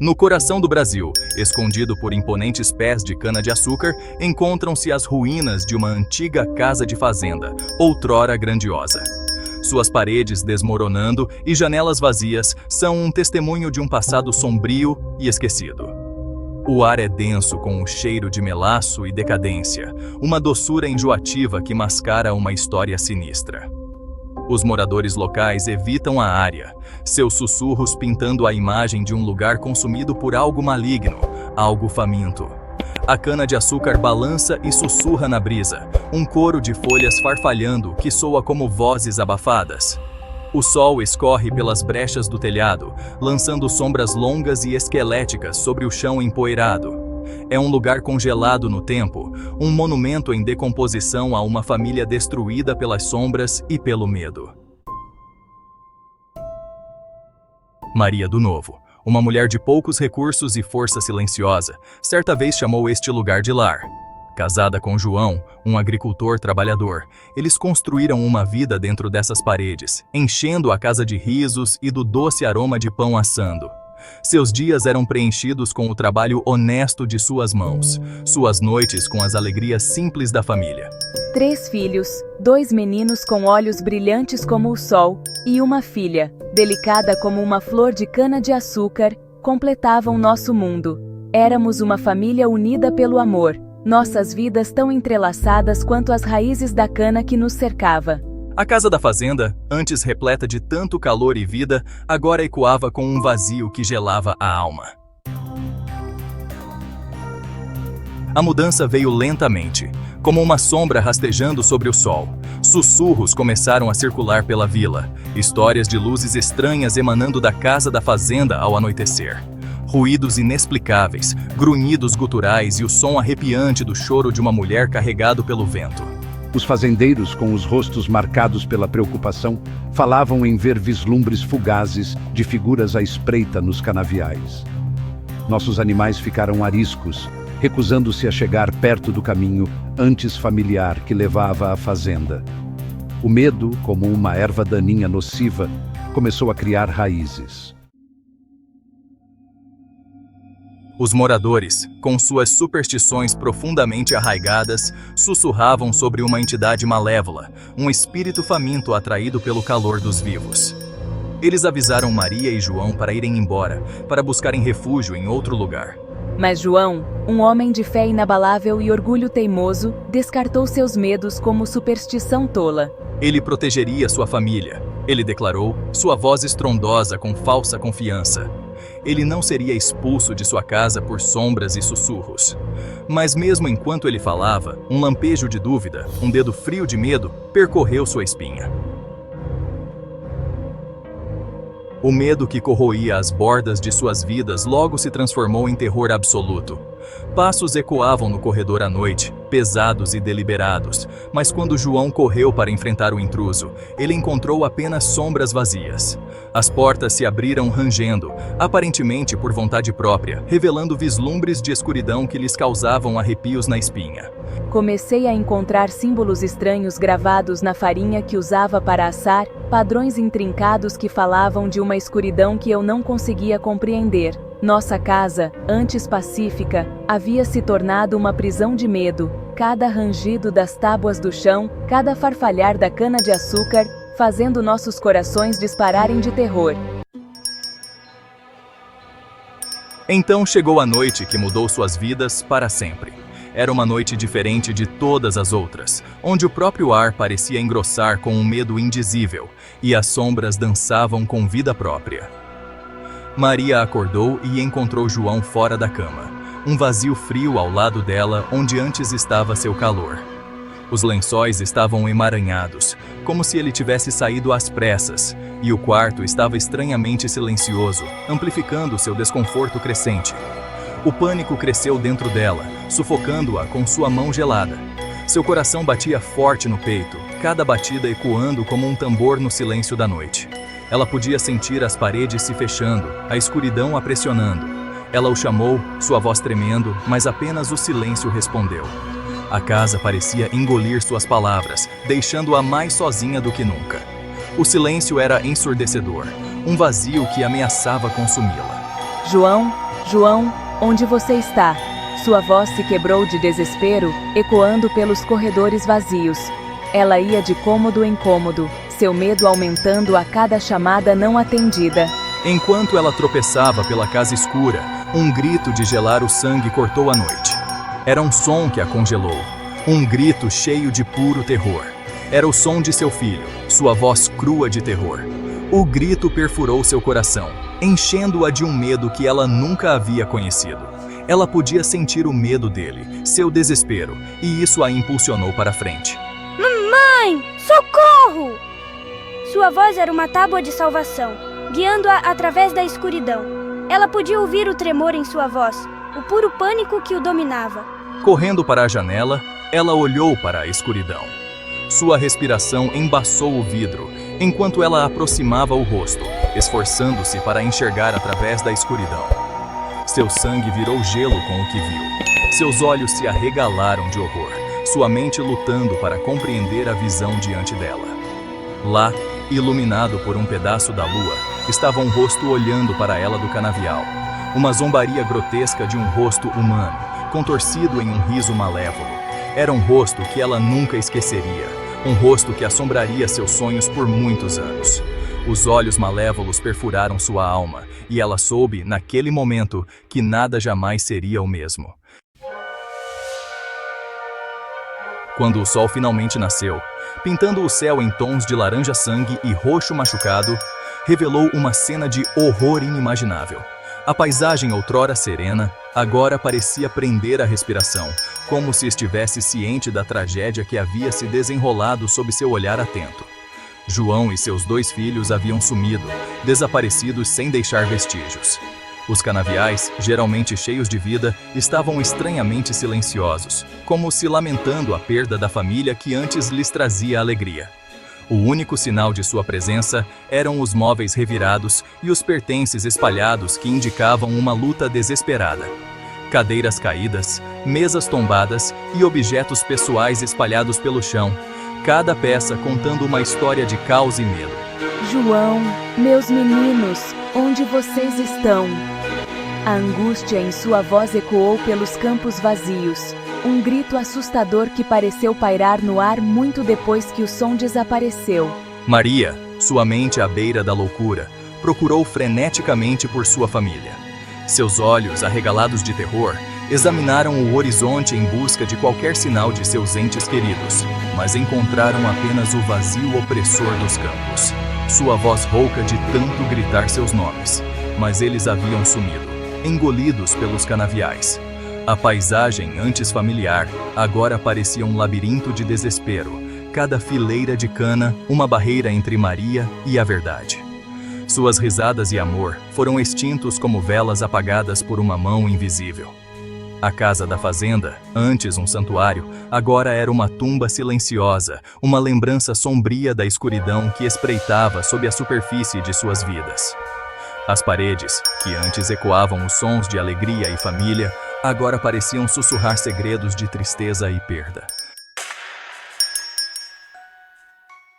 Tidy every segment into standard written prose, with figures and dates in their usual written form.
No coração do Brasil, escondido por imponentes pés de cana-de-açúcar, encontram-se as ruínas de uma antiga casa de fazenda, outrora grandiosa. Suas paredes desmoronando e janelas vazias são um testemunho de um passado sombrio e esquecido. O ar é denso com o cheiro de melaço e decadência, uma doçura enjoativa que mascara uma história sinistra. Os moradores locais evitam a área, seus sussurros pintando a imagem de um lugar consumido por algo maligno, algo faminto. A cana-de-açúcar balança e sussurra na brisa, um coro de folhas farfalhando que soa como vozes abafadas. O sol escorre pelas brechas do telhado, lançando sombras longas e esqueléticas sobre o chão empoeirado. É um lugar congelado no tempo, um monumento em decomposição a uma família destruída pelas sombras e pelo medo. Maria do Novo, uma mulher de poucos recursos e força silenciosa, certa vez chamou este lugar de lar. Casada com João, um agricultor trabalhador, eles construíram uma vida dentro dessas paredes, enchendo a casa de risos e do doce aroma de pão assando. Seus dias eram preenchidos com o trabalho honesto de suas mãos, suas noites com as alegrias simples da família. 3 filhos, 2 meninos com olhos brilhantes como o sol, e uma filha, delicada como uma flor de cana-de-açúcar, completavam nosso mundo. Éramos uma família unida pelo amor, nossas vidas tão entrelaçadas quanto as raízes da cana que nos cercava. A casa da fazenda, antes repleta de tanto calor e vida, agora ecoava com um vazio que gelava a alma. A mudança veio lentamente, como uma sombra rastejando sobre o sol. Sussurros começaram a circular pela vila, histórias de luzes estranhas emanando da casa da fazenda ao anoitecer. Ruídos inexplicáveis, grunhidos guturais e o som arrepiante do choro de uma mulher carregado pelo vento. Os fazendeiros, com os rostos marcados pela preocupação, falavam em ver vislumbres fugazes de figuras à espreita nos canaviais. Nossos animais ficaram ariscos, recusando-se a chegar perto do caminho antes familiar que levava à fazenda. O medo, como uma erva daninha nociva, começou a criar raízes. Os moradores, com suas superstições profundamente arraigadas, sussurravam sobre uma entidade malévola, um espírito faminto atraído pelo calor dos vivos. Eles avisaram Maria e João para irem embora, para buscarem refúgio em outro lugar. Mas João, um homem de fé inabalável e orgulho teimoso, descartou seus medos como superstição tola. Ele protegeria sua família, ele declarou, sua voz estrondosa com falsa confiança. Ele não seria expulso de sua casa por sombras e sussurros. Mas mesmo enquanto ele falava, um lampejo de dúvida, um dedo frio de medo, percorreu sua espinha. O medo que corroía as bordas de suas vidas logo se transformou em terror absoluto. Passos ecoavam no corredor à noite, pesados e deliberados, mas quando João correu para enfrentar o intruso, ele encontrou apenas sombras vazias. As portas se abriram rangendo, aparentemente por vontade própria, revelando vislumbres de escuridão que lhes causavam arrepios na espinha. Comecei a encontrar símbolos estranhos gravados na farinha que usava para assar, padrões intrincados que falavam de uma escuridão que eu não conseguia compreender. Nossa casa, antes pacífica, havia se tornado uma prisão de medo. Cada rangido das tábuas do chão, cada farfalhar da cana-de-açúcar, fazendo nossos corações dispararem de terror. Então chegou a noite que mudou suas vidas para sempre. Era uma noite diferente de todas as outras, onde o próprio ar parecia engrossar com um medo indizível, e as sombras dançavam com vida própria. Maria acordou e encontrou João fora da cama, um vazio frio ao lado dela onde antes estava seu calor. Os lençóis estavam emaranhados, como se ele tivesse saído às pressas, e o quarto estava estranhamente silencioso, amplificando seu desconforto crescente. O pânico cresceu dentro dela, sufocando-a com sua mão gelada. Seu coração batia forte no peito, cada batida ecoando como um tambor no silêncio da noite. Ela podia sentir as paredes se fechando, a escuridão a pressionando. Ela o chamou, sua voz tremendo, mas apenas o silêncio respondeu. A casa parecia engolir suas palavras, deixando-a mais sozinha do que nunca. O silêncio era ensurdecedor, um vazio que ameaçava consumi-la. João, João, onde você está? Sua voz se quebrou de desespero, ecoando pelos corredores vazios. Ela ia de cômodo em cômodo, seu medo aumentando a cada chamada não atendida. Enquanto ela tropeçava pela casa escura, um grito de gelar o sangue cortou a noite. Era um som que a congelou, um grito cheio de puro terror. Era o som de seu filho, sua voz crua de terror. O grito perfurou seu coração, enchendo-a de um medo que ela nunca havia conhecido. Ela podia sentir o medo dele, seu desespero, e isso a impulsionou para frente. Mamãe, socorro! Sua voz era uma tábua de salvação, guiando-a através da escuridão. Ela podia ouvir o tremor em sua voz, o puro pânico que o dominava. Correndo para a janela, ela olhou para a escuridão. Sua respiração embaçou o vidro, enquanto ela aproximava o rosto, esforçando-se para enxergar através da escuridão. Seu sangue virou gelo com o que viu. Seus olhos se arregalaram de horror, sua mente lutando para compreender a visão diante dela. Lá, iluminado por um pedaço da lua, estava um rosto olhando para ela do canavial. Uma zombaria grotesca de um rosto humano, contorcido em um riso malévolo. Era um rosto que ela nunca esqueceria. Um rosto que assombraria seus sonhos por muitos anos. Os olhos malévolos perfuraram sua alma, e ela soube, naquele momento, que nada jamais seria o mesmo. Quando o sol finalmente nasceu, pintando o céu em tons de laranja-sangue e roxo machucado, revelou uma cena de horror inimaginável. A paisagem outrora serena, agora parecia prender a respiração, como se estivesse ciente da tragédia que havia se desenrolado sob seu olhar atento. João e seus 2 filhos haviam sumido, desaparecidos sem deixar vestígios. Os canaviais, geralmente cheios de vida, estavam estranhamente silenciosos, como se lamentando a perda da família que antes lhes trazia alegria. O único sinal de sua presença eram os móveis revirados e os pertences espalhados que indicavam uma luta desesperada. Cadeiras caídas, mesas tombadas e objetos pessoais espalhados pelo chão, cada peça contando uma história de caos e medo. João, meus meninos, onde vocês estão? A angústia em sua voz ecoou pelos campos vazios. Um grito assustador que pareceu pairar no ar muito depois que o som desapareceu. Maria, sua mente à beira da loucura, procurou freneticamente por sua família. Seus olhos, arregalados de terror, examinaram o horizonte em busca de qualquer sinal de seus entes queridos, mas encontraram apenas o vazio opressor dos campos. Sua voz rouca de tanto gritar seus nomes, mas eles haviam sumido, engolidos pelos canaviais. A paisagem, antes familiar, agora parecia um labirinto de desespero, cada fileira de cana uma barreira entre Maria e a verdade. Suas risadas e amor foram extintos como velas apagadas por uma mão invisível. A casa da fazenda, antes um santuário, agora era uma tumba silenciosa, uma lembrança sombria da escuridão que espreitava sob a superfície de suas vidas. As paredes, que antes ecoavam os sons de alegria e família, agora pareciam sussurrar segredos de tristeza e perda.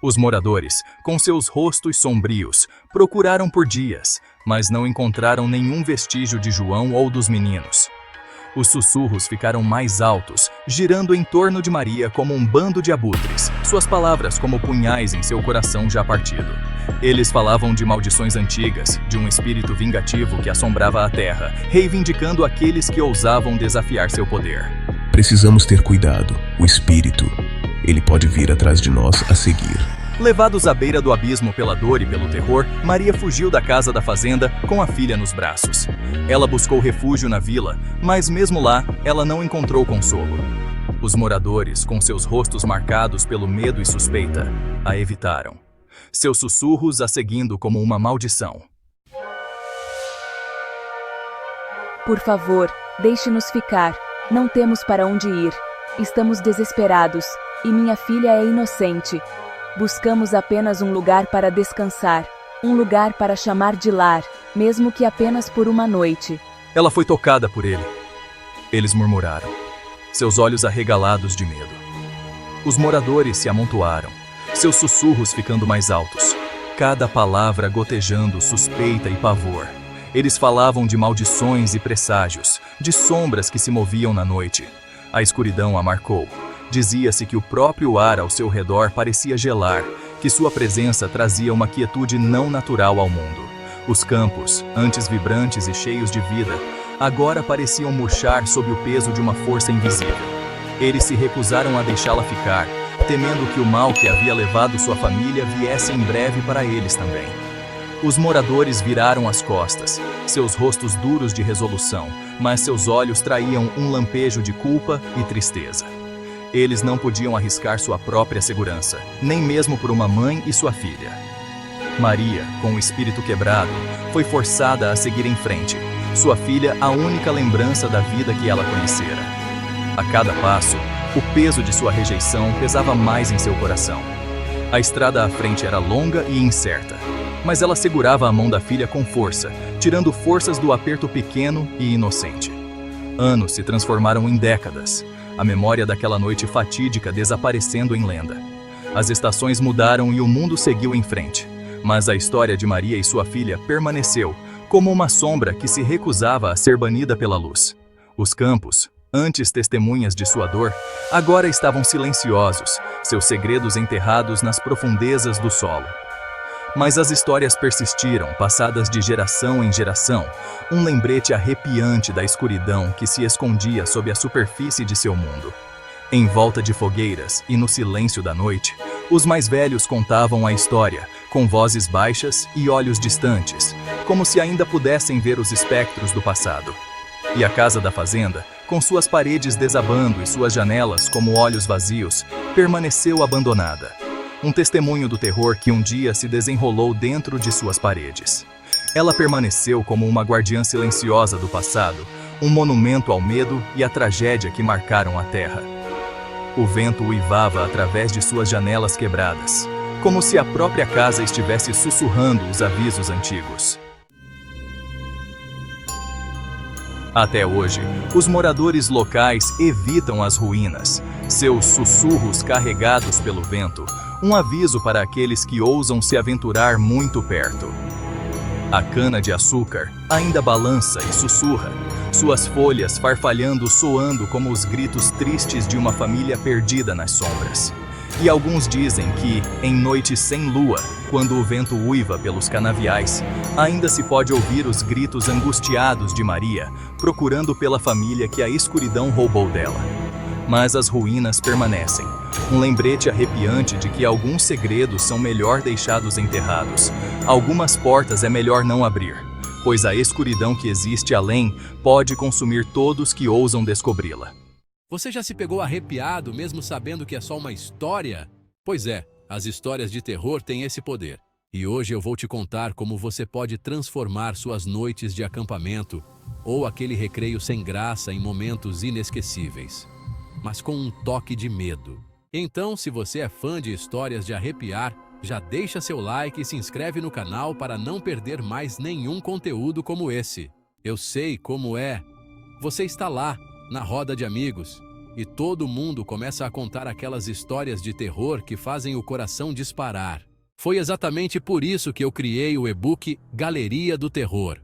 Os moradores, com seus rostos sombrios, procuraram por dias, mas não encontraram nenhum vestígio de João ou dos meninos. Os sussurros ficaram mais altos, girando em torno de Maria como um bando de abutres, suas palavras como punhais em seu coração já partido. Eles falavam de maldições antigas, de um espírito vingativo que assombrava a terra, reivindicando aqueles que ousavam desafiar seu poder. Precisamos ter cuidado. O espírito, ele pode vir atrás de nós a seguir. Levados à beira do abismo pela dor e pelo terror, Maria fugiu da casa da fazenda com a filha nos braços. Ela buscou refúgio na vila, mas mesmo lá, ela não encontrou consolo. Os moradores, com seus rostos marcados pelo medo e suspeita, a evitaram. Seus sussurros a seguindo como uma maldição. Por favor, deixe-nos ficar. Não temos para onde ir. Estamos desesperados, e minha filha é inocente. Buscamos apenas um lugar para descansar, um lugar para chamar de lar, mesmo que apenas por uma noite. Ela foi tocada por ele. Eles murmuraram, seus olhos arregalados de medo. Os moradores se amontoaram, seus sussurros ficando mais altos, cada palavra gotejando suspeita e pavor. Eles falavam de maldições e presságios, de sombras que se moviam na noite. A escuridão a marcou. Dizia-se que o próprio ar ao seu redor parecia gelar, que sua presença trazia uma quietude não natural ao mundo. Os campos, antes vibrantes e cheios de vida, agora pareciam murchar sob o peso de uma força invisível. Eles se recusaram a deixá-la ficar, temendo que o mal que havia levado sua família viesse em breve para eles também. Os moradores viraram as costas, seus rostos duros de resolução, mas seus olhos traíam um lampejo de culpa e tristeza. Eles não podiam arriscar sua própria segurança, nem mesmo por uma mãe e sua filha. Maria, com o espírito quebrado, foi forçada a seguir em frente, sua filha a única lembrança da vida que ela conhecera. A cada passo, o peso de sua rejeição pesava mais em seu coração. A estrada à frente era longa e incerta, mas ela segurava a mão da filha com força, tirando forças do aperto pequeno e inocente. Anos se transformaram em décadas, a memória daquela noite fatídica desaparecendo em lenda. As estações mudaram e o mundo seguiu em frente, mas a história de Maria e sua filha permaneceu, como uma sombra que se recusava a ser banida pela luz. Os campos, antes testemunhas de sua dor, agora estavam silenciosos, seus segredos enterrados nas profundezas do solo. Mas as histórias persistiram, passadas de geração em geração, um lembrete arrepiante da escuridão que se escondia sob a superfície de seu mundo. Em volta de fogueiras e no silêncio da noite, os mais velhos contavam a história, com vozes baixas e olhos distantes, como se ainda pudessem ver os espectros do passado. E a casa da fazenda, com suas paredes desabando e suas janelas como olhos vazios, permaneceu abandonada. Um testemunho do terror que um dia se desenrolou dentro de suas paredes. Ela permaneceu como uma guardiã silenciosa do passado, um monumento ao medo e à tragédia que marcaram a terra. O vento uivava através de suas janelas quebradas, como se a própria casa estivesse sussurrando os avisos antigos. Até hoje, os moradores locais evitam as ruínas, seus sussurros carregados pelo vento, um aviso para aqueles que ousam se aventurar muito perto. A cana-de-açúcar ainda balança e sussurra, suas folhas farfalhando soando como os gritos tristes de uma família perdida nas sombras. E alguns dizem que, em noites sem lua, quando o vento uiva pelos canaviais, ainda se pode ouvir os gritos angustiados de Maria, procurando pela família que a escuridão roubou dela. Mas as ruínas permanecem, um lembrete arrepiante de que alguns segredos são melhor deixados enterrados, algumas portas é melhor não abrir, pois a escuridão que existe além pode consumir todos que ousam descobri-la. Você já se pegou arrepiado mesmo sabendo que é só uma história? Pois é, as histórias de terror têm esse poder. E hoje eu vou te contar como você pode transformar suas noites de acampamento ou aquele recreio sem graça em momentos inesquecíveis, mas com um toque de medo. Então, se você é fã de histórias de arrepiar, já deixa seu like e se inscreve no canal para não perder mais nenhum conteúdo como esse. Eu sei como é. Você está lá, na roda de amigos, e todo mundo começa a contar aquelas histórias de terror que fazem o coração disparar. Foi exatamente por isso que eu criei o e-book Galeria do Terror.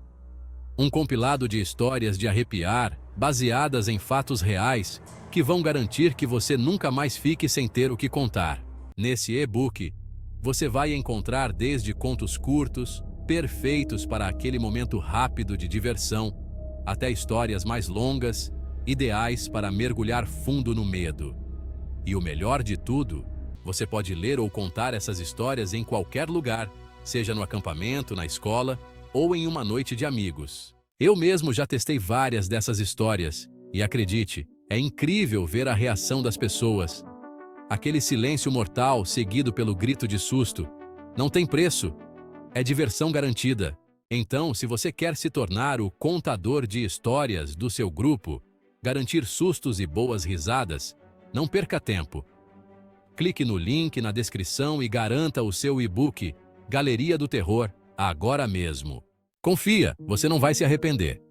Um compilado de histórias de arrepiar, baseadas em fatos reais, que vão garantir que você nunca mais fique sem ter o que contar. Nesse e-book, você vai encontrar desde contos curtos, perfeitos para aquele momento rápido de diversão, até histórias mais longas, ideais para mergulhar fundo no medo. E o melhor de tudo, você pode ler ou contar essas histórias em qualquer lugar, seja no acampamento, na escola ou em uma noite de amigos. Eu mesmo já testei várias dessas histórias e acredite, é incrível ver a reação das pessoas. Aquele silêncio mortal seguido pelo grito de susto. Não tem preço. É diversão garantida. Então, se você quer se tornar o contador de histórias do seu grupo, garantir sustos e boas risadas, não perca tempo. Clique no link na descrição e garanta o seu e-book Galeria do Terror agora mesmo. Confia, você não vai se arrepender.